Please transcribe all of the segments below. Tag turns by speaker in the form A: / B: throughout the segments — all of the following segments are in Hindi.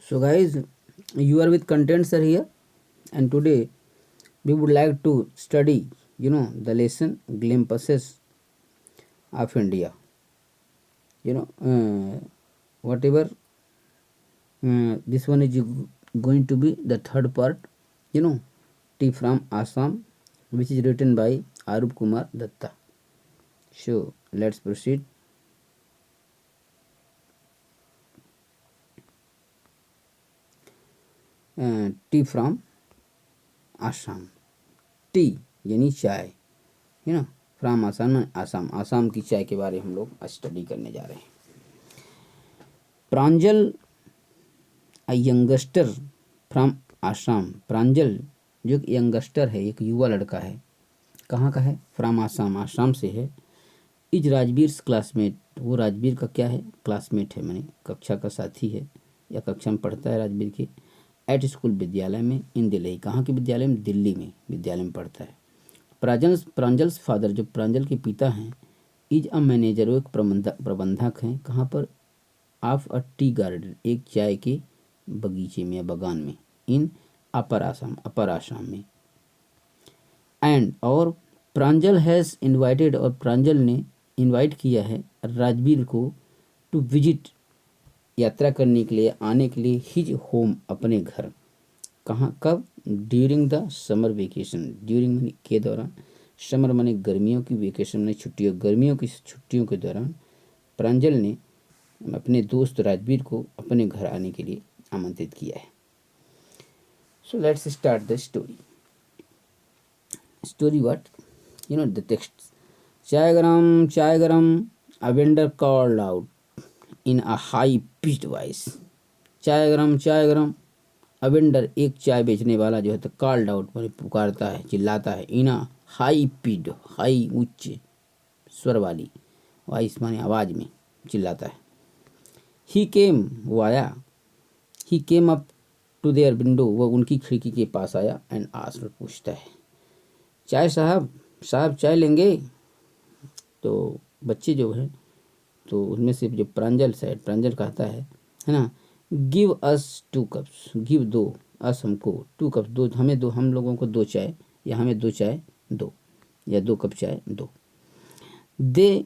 A: So guys, you are with content sir here, and today we would like to study, the lesson glimpses of India. Whatever this one is going to be the third part. Tea from Assam, which is written by Arup Kumar Datta. So let's proceed. Tea from Assam. T यानी चाय, फ्राम आसाम आसाम आसाम की चाय के बारे में हम लोग स्टडी करने जा रहे हैं. प्रांजल अ यंगस्टर फ्रॉम आसाम. प्रांजल जो एक यंगस्टर है, एक युवा लड़का है. कहाँ का है? फ्रॉम आसाम, आसाम से है. Is Rajveer classmate. वो राजवीर का क्या है? क्लासमेट है, माने कक्षा का साथी है या कक्षा में पढ़ता है राजवीर के. एट स्कूल, विद्यालय में. इन दिल्ली, कहाँ के विद्यालय में? दिल्ली में विद्यालय में पढ़ता है. प्रांजल्स फादर, जो प्रांजल के पिता हैं, इज अ मैनेजर, वो एक प्रबंधक हैं. कहाँ पर? ऑफ अ टी गार्डन, एक चाय के बगीचे में या बगान में. इन अपर आसाम में. एंड और प्रांजल हैज़ इन्वाइटेड, और प्रांजल ने इनवाइट किया है राजवीर को टू विजिट, यात्रा करने के लिए, आने के लिए, हिज होम, अपने घर. कहाँ? कब? During the summer vacation. During money के दौरान, समर मनी गर्मियों की, वेकेशन मनी छुट्टियों, गर्मियों की छुट्टियों के दौरान प्रांजल ने अपने दोस्त राजवीर को अपने घर आने के लिए आमंत्रित किया है. So let's start the story. Story what? The text. चाय गरम, a vendor called out in a high pitched voice. चाय गरम. अ वेंडर, एक चाय बेचने वाला जो है, तो कॉल्ड आउट माने पुकारता है, चिल्लाता है. इन अ हाई पिच्ड, हाई उच्च स्वर वाली, वॉइस माने आवाज में चिल्लाता है. ही केम, वो आया. He came up to their window, वो उनकी खिड़की के पास आया. एंड आस्क्ड, पूछता है, चाय साहब चाय लेंगे? तो बच्चे जो है, तो उनमें से जो प्रांजल कहता है ना, गिव अस 2 कप्स. गिव, दो, अस हमको, 2 कप्स, दो हमें, दो हम लोगों को 2 चाय, या हमें 2 चाय दो, या 2 कप चाय दो. They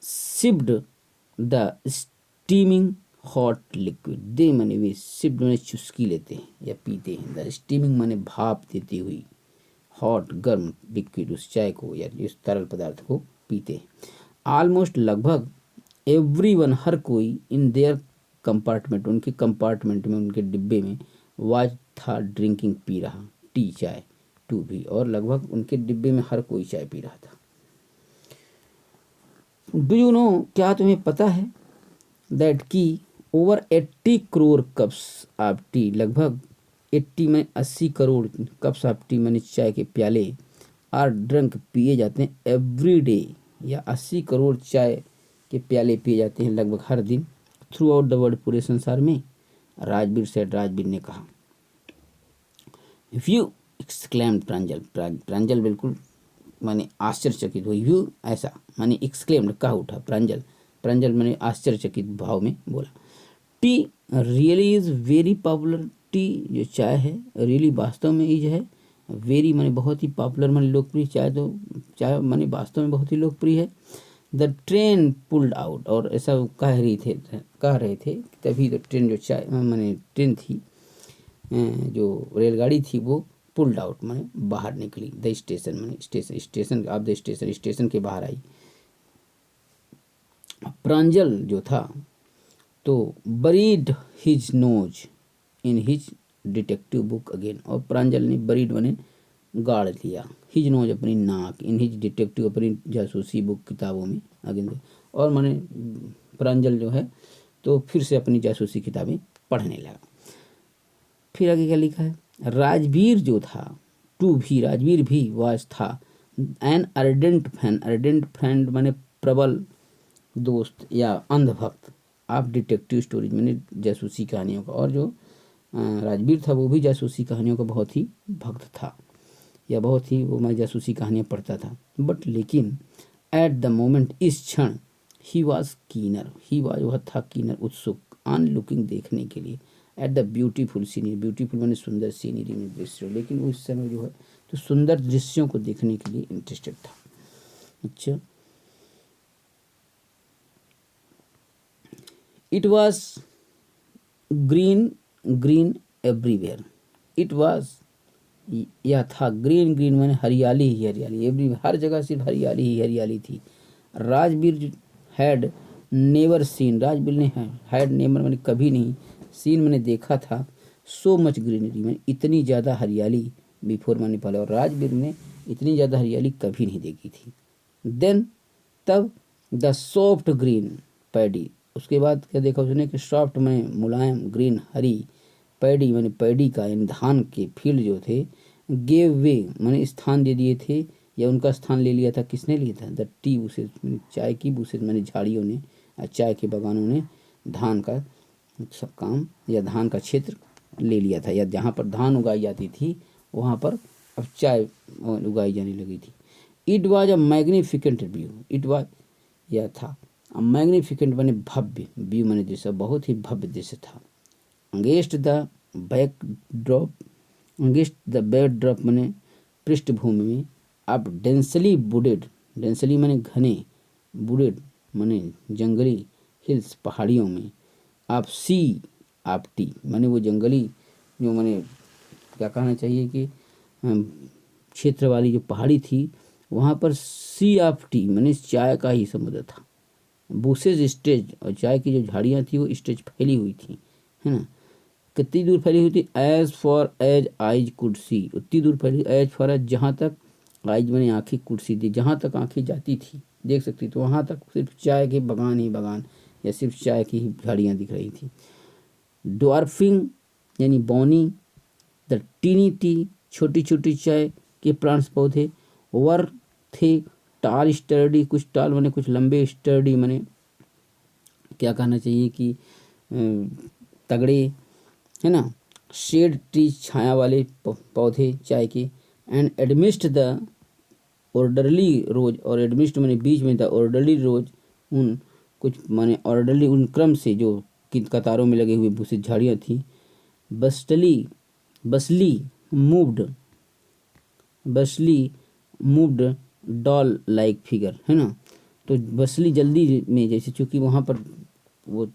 A: sipped the steaming hot liquid. They माने वे, सिप्ड माने चुस्की लेते हैं या पीते हैं. द स्टीमिंग माने भाप देती हुई, हॉट गर्म, लिक्विड उस चाय को या इस तरल पदार्थ को पीते हैं. ऑलमोस्ट, लगभग, एवरीवन, हर कोई, इन देयर कंपार्टमेंट, उनके कंपार्टमेंट में, उनके डिब्बे में, वाज था ड्रिंकिंग, पी रहा, टी चाय, टू भी, और लगभग उनके डिब्बे में हर कोई चाय पी रहा था. डू यू नो, क्या तुम्हें पता है? दैट की over 80 crore cups of T, लगभग 80 में 80 करोड़ कप्स ऑफ टी मैंने चाय के प्याले, आर ड्रंक, पिए जाते हैं, एवरी डे, या 80 करोड़ चाय के प्याले पिए जाते हैं लगभग हर दिन, थ्रू आउट द वर्ल्ड, पूरे संसार में. राजवीर ने कहा. व्यू, एक्सक्लेम्ड प्रांजल बिल्कुल माने आश्चर्यचकित हुई. व्यू ऐसा माने एक्सक्लेम्ड, कहा उठा. प्रांजल माने आश्चर्यचकित भाव में बोला. T really is very popular. T जो चाय है, रियली वास्तव में, इज है, वेरी माने बहुत ही, पॉपुलर माने लोकप्रिय. चाय माने वास्तव में बहुत ही लोकप्रिय है. द ट्रेन पुल्ड आउट, और ऐसा कह रहे थे तभी तो ट्रेन जो चाय माने ट्रेन थी, जो रेलगाड़ी थी, वो पुल्ड आउट माने बाहर निकली. द स्टेशन माने स्टेशन ऑफ द स्टेशन के बाहर आई. प्रांजल जो था, तो buried his nose in his detective book again, और प्रांजल ने बरीड माने गाड़ लिया, हिज नोज अपनी नाक, इन हिज डिटेक्टिव अपनी जासूसी बुक किताबों में अगेन, और माने प्रांजल जो है, तो फिर से अपनी जासूसी किताबें पढ़ने लगा. फिर आगे क्या लिखा है? राजवीर जो था, राजवीर भी, वाज था, एन अर्डेंट फ्रेंड माने प्रबल दोस्त या अंधभक्त, ऑफ डिटेक्टिव स्टोरीज माने जासूसी कहानियों का. और जो राजवीर था, वो भी जासूसी कहानियों का बहुत ही भक्त था, या बहुत ही वो मैं जासूसी कहानियाँ पढ़ता था. बट लेकिन एट द मोमेंट, इस क्षण, ही वाज कीनर, वह था कीनर, उत्सुक, ऑन लुकिंग, देखने के लिए, at the beautiful scenery, beautiful माने सुंदर सीनरी में दृश्य, लेकिन उस समय जो है तो सुंदर दृश्यों को देखने के लिए इंटरेस्टेड था। अच्छा, it was green green everywhere, it was यह था, ग्रीन ग्रीन माने हरियाली ही हरियाली, एवरी हर जगह सिर्फ हरियाली ही हरियाली थी। Rajveer had never seen, Rajveer ने हैड नेवर माने कभी नहीं, सीन मैंने देखा था, सो मच ग्रीनरी मैंने इतनी ज़्यादा हरियाली, बिफोर माने पहले, और राजवीर ने इतनी ज़्यादा हरियाली कभी नहीं देखी थी। देन तब द सॉफ्ट ग्रीन पैडी, उसके बाद क्या देखा उसने कि सॉफ्ट में मुलायम, ग्रीन हरी, पैडी मैंने पैडी का यानी धान के फील्ड जो थे, गेव वे मैंने स्थान दे दिए थे, या उनका स्थान ले लिया था, किसने लिया था, द टी बुशेज मैंने चाय की बुशेज मैंने झाड़ियों ने, चाय के बागानों ने धान का सब काम या धान का क्षेत्र ले लिया था, या जहाँ पर धान उगाई जाती थी वहाँ पर अब चाय उगाई जाने लगी थी। It was a magnificent view, it was यह था, मैग्निफिकेंट माने भव्य, व्यू माने दृश्य, बहुत ही भव्य दृश्य था। Against the backdrop, against the backdrop माने पृष्ठभूमि में, अब डेंसली वुडेड, डेंसली माने घने, वुडेड माने जंगली, हिल्स पहाड़ियों में, आप सी आप टी माने वो जंगली जो माने क्या कहना चाहिए कि क्षेत्र वाली जो पहाड़ी थी वहाँ पर सी ऑफ टी माने चाय का ही समुद्र था। बुशेज स्टेज, और चाय की जो झाड़ियाँ थी वो स्टेज फैली हुई थी, है ना, कितनी दूर फैली हुई थी, as far as eyes could see, उतनी दूर फैली, एज फॉर एज जहाँ तक, आइज मैंने आँखें, कुर्सी थी जहाँ तक आँखें जाती थी देख सकती, तो वहाँ तक सिर्फ चाय के बगान ही बगान या सिर्फ चाय की ही झाड़ियाँ दिख रही थी। ड्वार्फिंग यानी बौनी, द टीनी टी छोटी छोटी चाय के प्लांट्स पौधे, वर थे टाल स्टर्डी, कुछ टाल माने कुछ लंबे, स्टर्डी माने क्या कहना चाहिए कि तगड़े, है ना, शेड ट्री छाया वाले पौधे चाय के, एंड एडमिस्ट द ऑर्डरली रोज, और एडमिस्ट माने बीच में, द ऑर्डरली रोज उन कुछ माने ऑर्डरली उन क्रम से जो कतारों में लगे हुए भूसी झाड़ियाँ थी, बसली मूव्ड डॉल लाइक फिगर, है ना, तो बसली जल्दी में, जैसे चूँकि वहाँ पर वो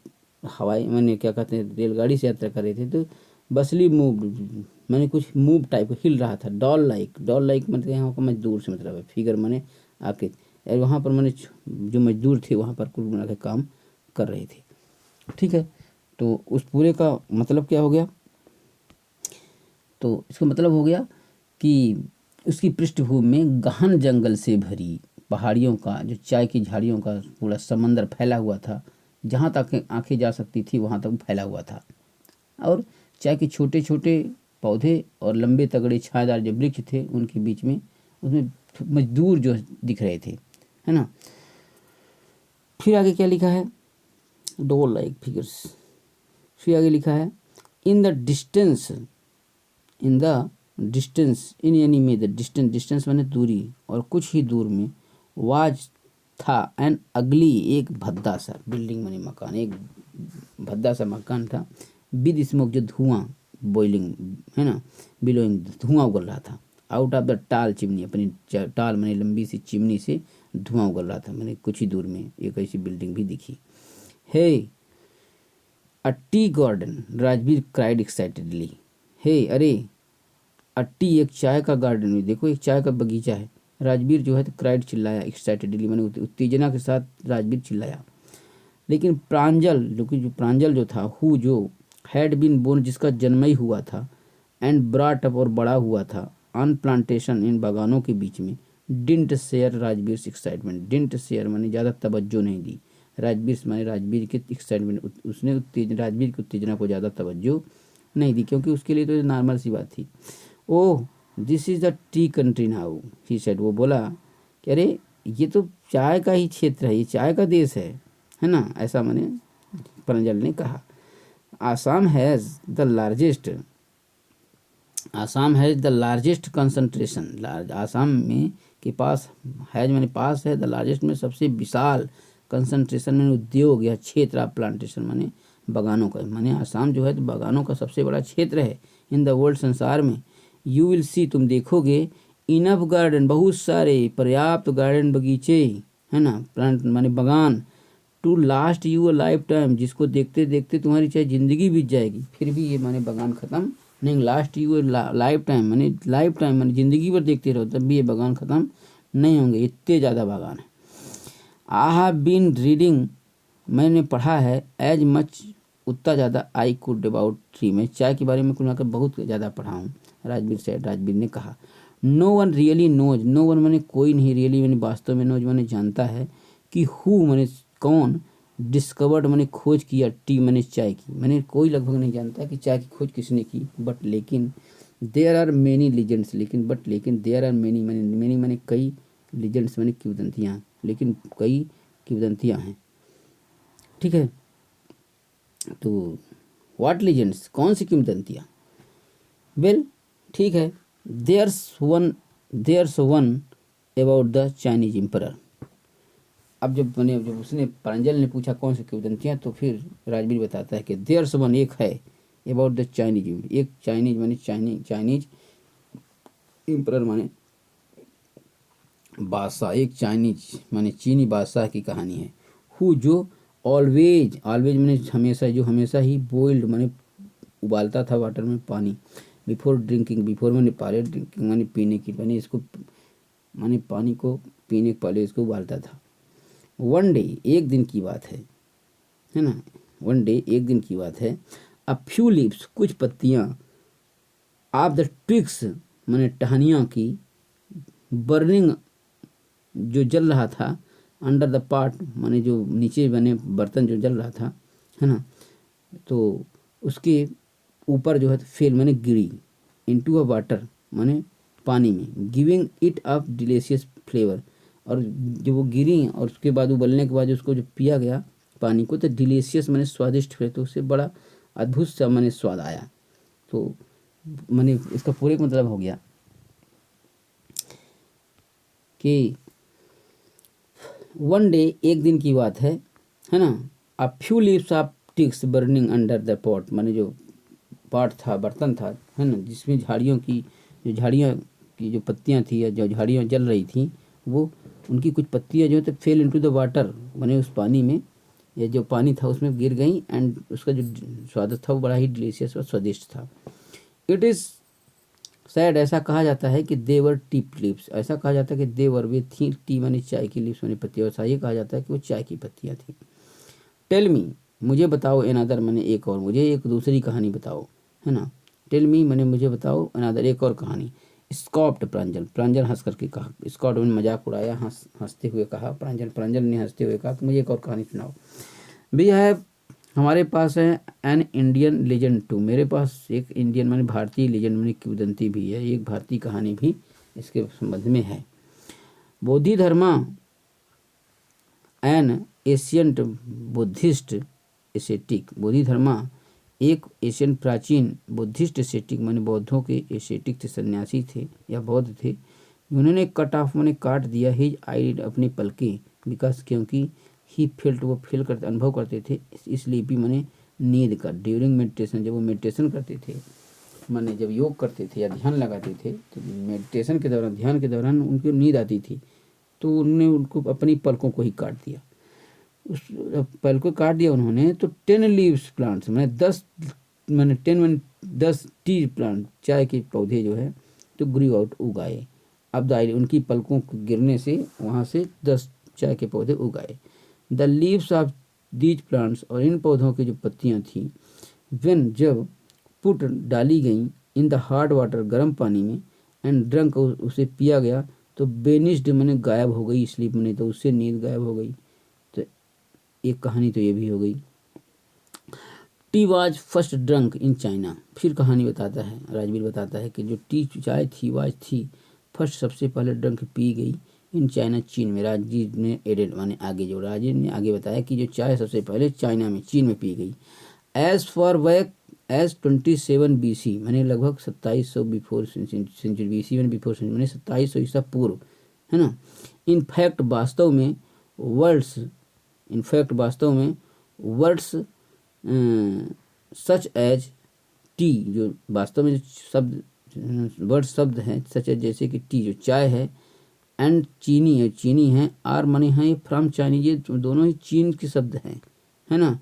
A: हवाई मैंने क्या कहते हैं रेलगाड़ी से यात्रा कर रहे थे, तो बसली मूव्ड मैंने कुछ मूव टाइप हिल रहा था, डॉल लाइक मतलब यहाँ पर मजदूर से मतलब है, फिगर मैंने आकृति, और वहाँ पर मैंने जो मजदूर थे वहाँ पर कुल मिला के काम कर रहे थे। ठीक है, तो उस पूरे का मतलब क्या हो गया, तो इसका मतलब हो गया कि उसकी पृष्ठभूमि में गहन जंगल से भरी पहाड़ियों का, जो चाय की झाड़ियों का पूरा समंदर फैला हुआ था, जहाँ तक आंखें जा सकती थी वहाँ तक फैला हुआ था, और चाय के छोटे छोटे पौधे और लंबे तगड़े छायादार जो वृक्ष थे उनके बीच में, उसमें मजदूर जो दिख रहे थे, है ना। फिर आगे क्या लिखा है, डॉल लाइक फिगर्स, फिर आगे लिखा है इन द डिस्टेंस इन यानी में, द डिस्टेंस माने दूरी, और कुछ ही दूर में, वाज था एन अगली, एक भद्दा सा बिल्डिंग माने मकान, एक भद्दा सा मकान था, विद स्मोक जो धुआं, बॉइलिंग है ना, बिलोइंग धुआं उगल रहा था, आउट ऑफ द टाल चिमनी, अपनी टाल माने लंबी सी चिमनी से धुआं उगल रहा था, मैंने कुछ ही दूर में एक ऐसी बिल्डिंग भी दिखी। Hey a tea garden, Rajveer cried excitedly, hey अरे, अट्टी एक चाय का गार्डन में, देखो एक चाय का बगीचा है, राजवीर जो है तो क्राइड चिल्लाया, एक्साइटेडली मैंने उत्तेजना के साथ राजवीर चिल्लाया। लेकिन प्रांजल जो था, हु जो हैड बीन बोर्न जिसका जन्म ही हुआ था, एंड ब्रॉट अप और बड़ा हुआ था, ऑन प्लांटेशन इन बागानों के बीच में, didn't share Rajveer excitement, didn't share माने ज़्यादा तवज्जो नहीं दी, राजवीर माने राजवीर के एक्साइटमेंट, उसने राजवीर की उत्तेजना को ज़्यादा तवज्जो नहीं दी, क्योंकि उसके लिए तो नॉर्मल सी बात थी। Oh this is the T country now, he said, वो बोला कि अरे ये तो चाय का ही क्षेत्र है, ये चाय का देश है ना, ऐसा मैंने प्रांजल ने कहा। Assam has the largest concentration, Assam में के पास हैज मैंने पास है, द लार्जेस्ट में सबसे विशाल, कंसंट्रेशन में उद्योग या क्षेत्र, आप प्लांटेशन माने बगानों का, माने आसाम जो है तो बगानों का सबसे बड़ा क्षेत्र है इन द वर्ल्ड, संसार में। यू विल सी, तुम देखोगे, इनफ गार्डन, बहुत सारे पर्याप्त गार्डन, बगीचे, है ना, प्लांट माने बगान, to last you a lifetime, जिसको देखते देखते तुम्हारी चाहे ज़िंदगी बीत जाएगी फिर भी ये माने बगान ख़त्म नहीं, लास्ट यू लाइफ टाइम माने ज़िंदगी भर देखते रहो तब भी ये बगान ख़त्म नहीं होंगे, इतने ज़्यादा बगान है। आई हैव बीन रीडिंग, मैंने पढ़ा है, एज मच, उतना ज़्यादा, आई कुड अबाउट ट्री, मैं चाय के बारे में कुल मिलाकर बहुत ज़्यादा पढ़ा हूँ, राजवीर ने कहा। No one really knows, no one मैंने कोई नहीं, रियली मैंने वास्तव में, नोज मैंने जानता है कि हु मैंने कौन, डिस्कवर्ड मैंने खोज किया, टी मैंने चाय की, मैंने कोई लगभग नहीं जानता कि चाय की खोज किसने की, बट लेकिन देयर आर मेनी लीजेंड्स, लेकिन देयर आर मेनी मैंने कई, लीजेंड्स मैंने किंवदंतियाँ, लेकिन कई किंवदंतियाँ हैं, ठीक है। तो व्हाट लीजेंड्स, कौन सी किंवदंतियाँ, वेल ठीक है, there's one about the Chinese emperor. अब जब उसने प्रांजल ने पूछा कौन सी किंवदंतियाँ, तो फिर राजवीर बताता है कि देयर्स वन, एक है, अबाउट द चाइनीज, एक चाइनीज माने चाइनीज एम्परर माने बादशाह, एक चाइनीज माने चीनी बादशाह की कहानी है। हु, जो ऑलवेज माने हमेशा, जो हमेशा ही बॉइल्ड माने उबालता था वाटर में पानी, बिफोर ड्रिंकिंग, बिफोर मैंने पहले, ड्रिंकिंग माने पीने की, माने इसको माने पानी को पीने के पहले इसको उबालता था। वन डे, एक दिन की बात है ना, वन डे एक दिन की बात है, अ फ्यू लीव्स, कुछ पत्तियाँ, ऑफ द ट्विग्स माने टहनियों की, बर्निंग जो जल रहा था, अंडर द पार्ट माने जो नीचे बने बर्तन जो जल रहा था, है ना, तो उसके ऊपर जो है फेल माने गिरी, इनटू अ वाटर माने पानी में, giving it a delicious flavour, और जब वो गिरी और उसके बाद उबलने के बाद उसको जो पिया गया पानी को, तो डिलीशियस माने स्वादिष्ट फ्लेवर, तो उससे बड़ा अद्भुत सा माने स्वाद आया। तो माने इसका पूरे मतलब हो गया कि वन डे, एक दिन की बात है ना, a few leaves of ticks burning under the pot, माने जो पाट था, बर्तन था, है ना, जिसमें झाड़ियों की जो पत्तियां थी या जो झाड़ियाँ जल रही थी, वो उनकी कुछ पत्तियां जो थे फेल इनटू द वाटर, माने उस पानी में, या जो पानी था उसमें गिर गई, एंड उसका जो स्वाद था वो बड़ा ही डिलीशियस और स्वादिष्ट था। इट इज़ सैड, ऐसा कहा जाता है कि देवर टी लीव्स, ऐसा कहा जाता है कि देवर, वे थी, टी माने चाय की, लीव्स माने पत्तियाँ, ऐसा ये कहा जाता है कि वो चाय की पत्तियाँ थी। टेल मी, मुझे बताओ, अनदर माने एक और, मुझे एक दूसरी कहानी बताओ, है ना, टेल मी माने मुझे बताओ, अनदर एक और कहानी, स्कॉप्ड प्रांजल हंस करके कहा, स्कॉट मैंने मजाक उड़ाया, हंसते हुए कहा, प्रांजल ने हंसते हुए कहा कि मुझे एक और कहानी सुनाओ। वी हैव, हमारे पास है, एन इंडियन लेजेंड टू, मेरे पास एक इंडियन माने भारतीय लेजेंड माने किंवदंती भी है, एक भारतीय कहानी भी इसके संबंध में है। बोधि धर्मा एन एशियंट बुद्धिस्ट एसेटिक, बोधि धर्मा एक एशियन प्राचीन बुद्धिस्ट एसेटिक माने बौद्धों के एसेटिक थे, सन्यासी थे या बौद्ध थे। उन्होंने कट ऑफ माने काट दिया हिज आईलिड, अपनी पलकें, बिकॉज क्योंकि ही फेल्ट, वो फील करते, अनुभव करते थे, इसलिए भी माने नींद का, ड्यूरिंग मेडिटेशन, जब वो मेडिटेशन करते थे, माने जब योग करते थे या ध्यान लगाते थे, तो मेडिटेशन के दौरान, ध्यान के दौरान उनको नींद आती थी, तो उन्होंने उनको अपनी पलकों को ही काट दिया। उस पल को काट दिया उन्होंने, तो 10 लीव्स प्लांट्स मैंने 10 मैंने 10 मैंने 10 टी प्लांट, चाय के पौधे जो है तो ग्रू आउट, उगाए। अब दायरे उनकी पलकों के गिरने से वहाँ से 10 चाय के पौधे उगाए। The leaves of these plants, और इन पौधों की जो पत्तियाँ थी, वेन जब पुट डाली गई, इन द हार्ड वाटर, गर्म पानी में, एंड ड्रंक, उसे पिया गया, तो बेनिस्ड मैंने गायब हो गई, स्लीप मैंने, तो उससे नींद गायब हो गई। तो एक कहानी तो ये भी हो गई। Tea was first drunk in China, फिर कहानी बताता है, राजवीर बताता है कि जो टी चाय थी, वाज थी फर्स्ट, सबसे पहले ड्रंक पी गई, इन चाइना, चीन में। राजीव ने एडेड माने आगे, जो राजीव ने आगे बताया कि जो चाय सबसे पहले चाइना में, चीन में पी गई। As far back as 27 BC, मैंने लगभग 2700 बिफोर सेंचुरी, BC मैंने बिफोर सेंचुरी मैंने 2700 ईसा पूर्व, है ना। इनफैक्ट वास्तव में वर्ड्स सच एज टी, जो वास्तव में जो शब्द वर्ड शब्द हैं, सच एज जैसे कि टी जो चाय है, एंड चीनी है, चीनी है, आर मनी है फ्रॉम चाइनीज, ये दोनों ही चीन के शब्द हैं, है ना।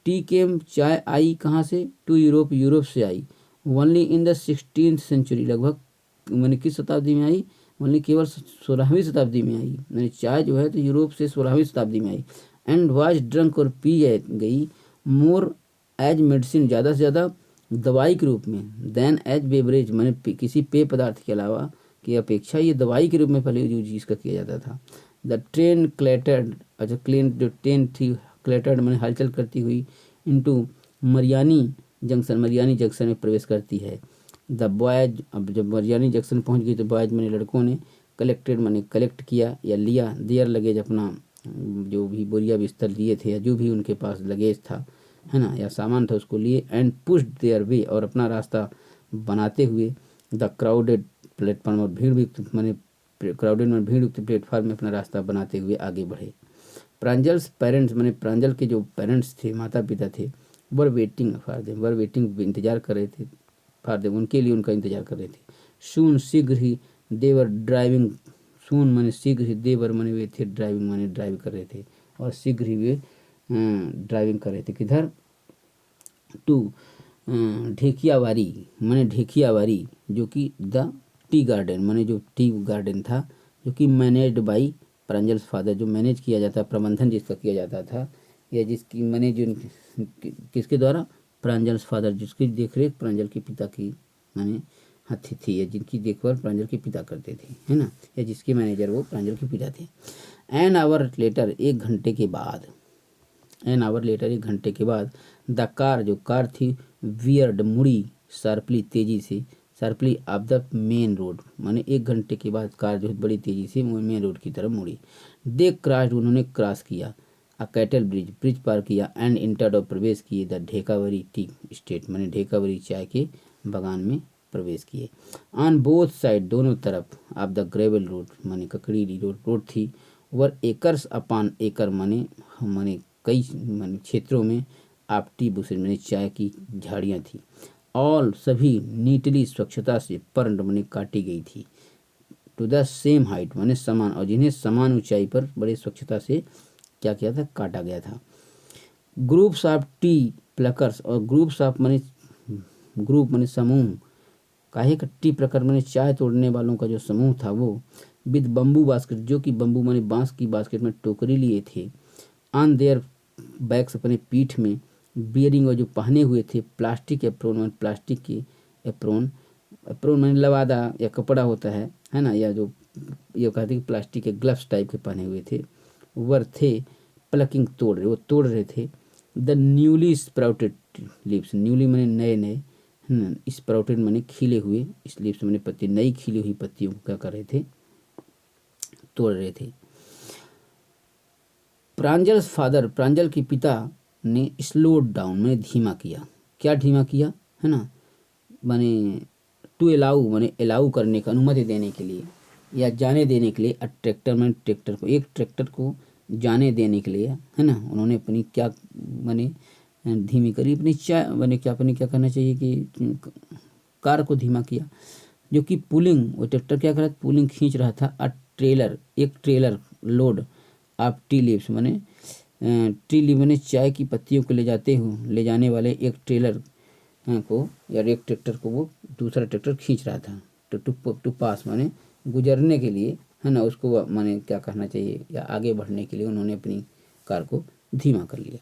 A: टी केम, चाय आई कहाँ से, टू यूरोप, यूरोप से आई, only in the 16th century, लगभग मैंने किस शताब्दी में आई, ओनली केवल 16वीं शताब्दी में आई, मैंने चाय जो है तो यूरोप से 16वीं शताब्दी में आई। एंड वाज ड्रंक, और पी गई, मोर एज मेडिसिन, ज़्यादा से ज़्यादा दवाई के रूप में, देन एज बेवरेज, मैंने किसी पेय पदार्थ के अलावा की अपेक्षा ये दवाई के रूप में पहले यूज इसका किया जाता था। द ट्रेन क्लेटर्ड, अच्छा क्लेन जो ट्रेन थी क्लेटर्ड मैंने हलचल करती हुई, into Mariani junction, Mariani junction में प्रवेश करती है। द बॉयज, अब जब मरियानी जंक्शन पहुंच गई तो बॉयज मैंने लड़कों ने, कलेक्टेड मैंने कलेक्ट किया या लिया, देयर लगेज, अपना जो भी बोरिया बिस्तर लिए थे या जो भी उनके पास लगेज था, है ना, या सामान था उसको लिए, एंड पुश्ड देयर वे, और अपना रास्ता बनाते हुए, द क्राउडेड प्लेटफॉर्म, और भीड़ युक्त मैंने क्राउडेड में भीड़ युक्त प्लेटफॉर्म में अपना रास्ता बनाते हुए आगे बढ़े। प्रांजल्स पेरेंट्स, मैंने प्रांजल के जो पेरेंट्स थे, माता पिता थे, were waiting for them, were waiting इंतजार कर रहे थे, फॉर देम उनके लिए, उनका इंतजार कर रहे थे। सून शीघ्र ही, देवर ड्राइविंग, सून मैंने शीघ्र ही, देवर मैंने वे थे, ड्राइविंग मैंने ड्राइव कर रहे थे, और शीघ्र ही वे ड्राइविंग कर रहे थे, किधर, टू ढेकियावारी, मैंने ढेकियावारी, जो कि द टी गार्डन, मैंने जो टी गार्डन था, जो कि मैनेज्ड बाई प्रांजल्स फादर, जो मैनेज किया जाता, प्रबंधन जिसका किया जाता था, या जिसकी मैंने जो किसके द्वारा, प्रांजल्स फादर, जिसकी देखरेख प्रांजल के पिता की मैंने हाथी थी, या जिनकी देखभाल प्रांजल के पिता करते थे, है ना, या जिसके मैनेजर वो प्रांजल के पिता थे। एन आवर लेटर, एक घंटे के बाद, एन आवर लेटर, एक घंटे के बाद, द कार, जो कार थी, वियर्ड मुड़ी, शार्पली तेजी से, sharply of the main road, माने एक घंटे के बाद कार जो बड़ी तेजी से मेन रोड की तरफ मुड़ी। दे क्रॉस्ड, उन्होंने क्रॉस किया, अ कैटल ब्रिज, ब्रिज पार किया, एंड इंटर्ड, और प्रवेश किए, द ढेकावरी टी स्टेट, माने ढेकावरी चाय के बागान में प्रवेश किए। ऑन बोथ साइड, दोनों तरफ, ऑफ द ग्रेवल रोड, माने ककड़ीली रोड थी, वर एकर्स अपॉन एकर, माने कई माने क्षेत्रों में, आप टी बुशेज माने चाय की झाड़ियाँ थी, ऑल सभी, नीटली स्वच्छता से, पर्न माने काटी गई थी, टू द सेम हाइट माने समान, और जिन्हें समान ऊंचाई पर बड़े स्वच्छता से क्या किया था, काटा गया था। ग्रुप्स ऑफ टी प्लकर्स, और ग्रुप्स ऑफ माने ग्रुप माने समूह, काहे का टी प्लकर माने चाय तोड़ने वालों का जो समूह था वो, विद बम्बू बास्केट, जो कि बम्बू माने बांस की बास्केट में टोकरी लिए थे, ऑन देयर बैग्स, अपने पीठ में, बियरिंग, और जो पहने हुए थे, प्लास्टिक एप्रोन, माने प्लास्टिक की एप्रोन, एप्रोन माने लवादा या कपड़ा होता है ना, या जो ये कहते हैं कि प्लास्टिक के ग्लव्स टाइप के पहने हुए थे, वर थे प्लकिंग, वो तोड़ रहे थे, the newly sprouted leaves, newly माने नए नए, है ना, स्प्राउटेड माने खिले हुए, इस लीव्स माने पत्ती, नई खिली हुई पत्तियों को क्या कर रहे थे, तोड़ रहे थे। प्रांजल्स फादर, प्रांजल के पिता ने स्लो डाउन में धीमा किया, क्या धीमा किया, है ना, माने टू अलाउ, माने अलाउ करने का, अनुमति देने के लिए, या जाने देने के लिए, अ ट्रैक्टर माने ट्रैक्टर को, एक ट्रैक्टर को जाने देने के लिए, है ना, उन्होंने अपनी क्या माने धीमी करी, अपनी चाय माने क्या, अपनी क्या करना चाहिए कि कार को धीमा किया, जो कि पुलिंग, वो ट्रैक्टर क्या कर रहा था, पुलिंग खींच रहा था, अ ट्रेलर, एक ट्रेलर लोड, आप टी लीव्स माने टी लीव माने चाय की पत्तियों को ले जाने वाले एक ट्रेलर को, या एक ट्रैक्टर को वो दूसरा ट्रैक्टर खींच रहा था, तो टू पास माने गुजरने के लिए, है ना, उसको माने क्या कहना चाहिए, या आगे बढ़ने के लिए उन्होंने अपनी कार को धीमा कर लिया।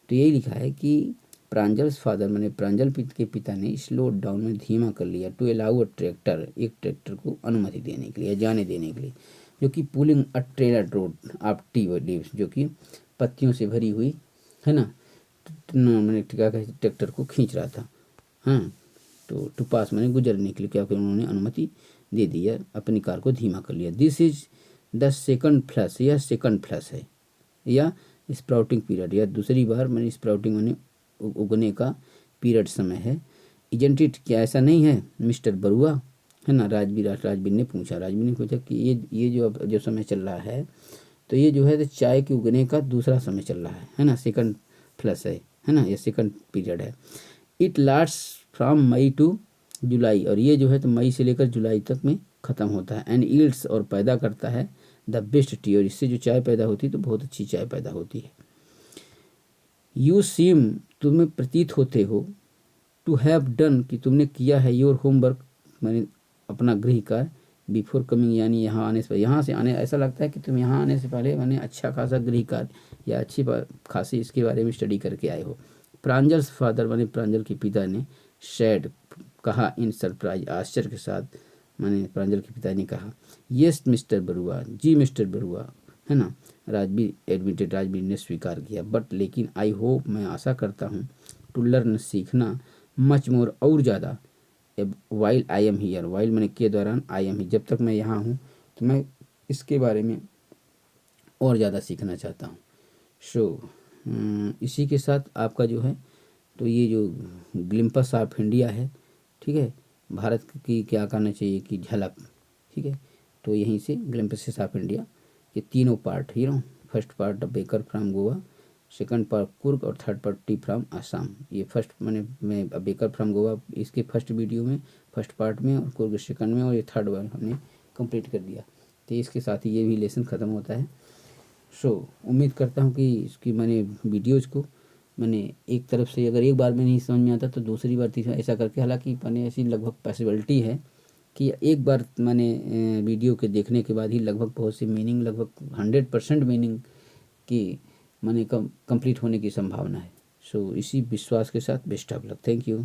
A: तो यही लिखा है कि प्रांजल्स फादर माने प्रांजल के पिता ने स्लो डाउन में धीमा कर लिया, टू अलाउ अ ट्रैक्टर, एक ट्रैक्टर को अनुमति देने के लिए, जाने देने के लिए, जो कि pulling a trailer road of tea leaves, जो कि पत्तियों से भरी हुई, है ना, मैंने क्या कहते ट्रैक्टर को खींच रहा था, हाँ, तो टू पास मैंने गुजरने के लिए क्या किया, उन्होंने अनुमति दे दी है, अपनी कार को धीमा कर लिया। This is the second flush, यह सेकंड फ्लश है, या स्प्राउटिंग पीरियड, या दूसरी बार मैंने स्प्राउटिंग मैंने उगने का पीरियड समय है। इजेंट इट, क्या ऐसा नहीं है मिस्टर बरुआ, है ना, राजवीर ने पूछा कि ये जो समय चल रहा है, तो ये जो है तो चाय के उगने का दूसरा समय चल रहा है ना, सेकंड फ्लश है, है ना, ये सेकंड पीरियड है। It lasts from May to July, और ये जो है तो मई से लेकर जुलाई तक में ख़त्म होता है। एंड यील्ड्स, और पैदा करता है द बेस्ट टी, और इससे जो चाय पैदा होती है तो बहुत अच्छी चाय पैदा होती है। यू सीम, तुम्हें प्रतीत होते हो, टू हैव डन, कि तुमने किया है, योर होमवर्क, मैंने अपना गृह कार्य, बिफोर कमिंग, यानी यहाँ आने से, यहाँ से आने, ऐसा लगता है कि तुम यहाँ आने से पहले मैंने अच्छा खासा गृह कार्य या अच्छी खासी इसके बारे में स्टडी करके आए हो। प्रांजल्स फादर, मैंने प्रांजल के पिता ने, सैड, कहा, इन सरप्राइज, आश्चर्य के साथ, मैंने प्रांजल के पिता ने कहा। यस मिस्टर बरुआ, जी मिस्टर बरुआ, है ना, राजवीर एडमिटेड, राजवीर ने स्वीकार किया। बट लेकिन, आई होप, मैं आशा करता हूँ, टू लर्न, सीखना, मच मोर, और ज़्यादा, while I am here, while मैंने के दौरान, आई एम ही, जब तक मैं यहाँ हूँ तो मैं इसके बारे में और ज़्यादा सीखना चाहता हूँ। सो इसी के साथ आपका जो है तो ये जो ग्लिम्पस ऑफ इंडिया है, ठीक है, भारत की क्या करना चाहिए कि झलक, ठीक है, तो यहीं से ग्लिम्पसेस ऑफ इंडिया के तीनों part, first part baker from Goa, second part Coorg, और third part tea from Assam. ये फर्स्ट मैं बेकर फ्रॉम गोवा इसके फर्स्ट वीडियो में, फर्स्ट पार्ट में, और कुर्ग सेकंड में, और ये थर्ड वन हमने कंप्लीट कर दिया। तो इसके साथ ही ये भी लेसन ख़त्म होता है। सो उम्मीद करता हूँ कि इसकी मैंने वीडियोज़ को मैंने एक तरफ से, अगर एक बार में नहीं समझ में आता तो दूसरी बार तीसरी, ऐसा करके, हालांकि मैंने ऐसी लगभग पॉसिबिलिटी है कि एक बार मैंने वीडियो के देखने के बाद ही लगभग बहुत सी मीनिंग, लगभग 100% मीनिंग की मैंने कंप्लीट होने की संभावना है। सो इसी विश्वास के साथ best of luck, thank you.